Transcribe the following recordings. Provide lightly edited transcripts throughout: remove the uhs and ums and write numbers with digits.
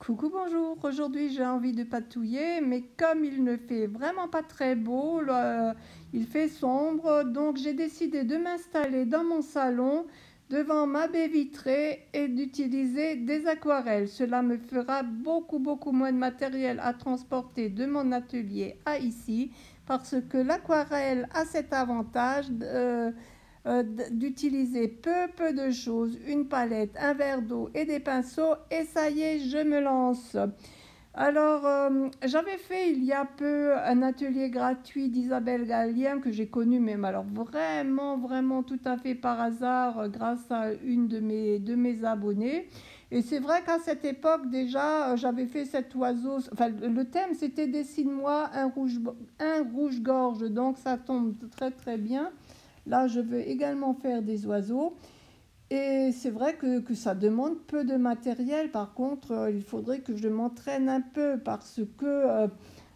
Coucou, bonjour. Aujourd'hui, j'ai envie de patouiller, mais comme il ne fait vraiment pas très beau, il fait sombre, donc j'ai décidé de m'installer dans mon salon devant ma baie vitrée et d'utiliser des aquarelles. Cela me fera beaucoup moins de matériel à transporter de mon atelier à ici, parce que l'aquarelle a cet avantage d'utiliser peu de choses, une palette, un verre d'eau et des pinceaux, et ça y est, je me lance. Alors, j'avais fait il y a peu un atelier gratuit d'Isabelle Gallien que j'ai connu, mais alors vraiment tout à fait par hasard grâce à une de mes abonnés. Et c'est vrai qu'à cette époque déjà, j'avais fait cet oiseau, enfin le thème c'était dessine-moi un rouge-gorge, donc ça tombe très bien. Là, je veux également faire des oiseaux. Et c'est vrai que ça demande peu de matériel. Par contre, il faudrait que je m'entraîne un peu parce que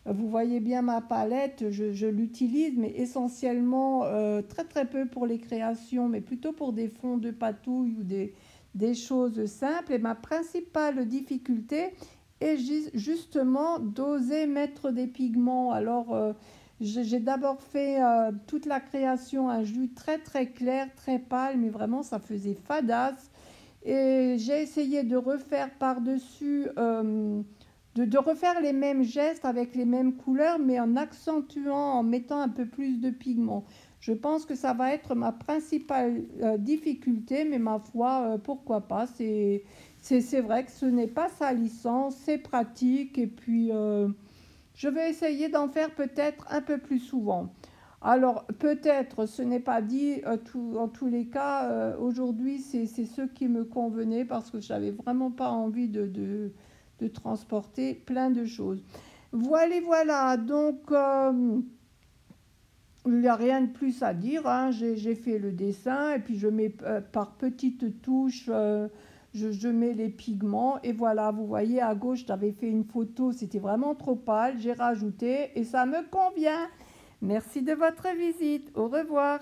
vous voyez bien ma palette, je l'utilise, mais essentiellement très peu pour les créations, mais plutôt pour des fonds de patouille ou des choses simples. Et ma principale difficulté est justement d'oser mettre des pigments. Alors, j'ai d'abord fait toute la création, un jus très clair, très pâle, mais vraiment ça faisait fadasse. Et j'ai essayé de refaire par-dessus, de refaire les mêmes gestes avec les mêmes couleurs, mais en accentuant, en mettant un peu plus de pigments. Je pense que ça va être ma principale difficulté, mais ma foi, pourquoi pas. C'est vrai que ce n'est pas salissant, c'est pratique, et puis je vais essayer d'en faire peut-être un peu plus souvent. Alors peut-être, ce n'est pas dit, en tous les cas, aujourd'hui c'est ce qui me convenait parce que je n'avais vraiment pas envie de transporter plein de choses. Voilà, donc il n'y a rien de plus à dire, hein. J'ai fait le dessin et puis je mets par petites touches, je mets les pigments et voilà, vous voyez à gauche, j'avais fait une photo, c'était vraiment trop pâle, j'ai rajouté et ça me convient. Merci de votre visite, au revoir.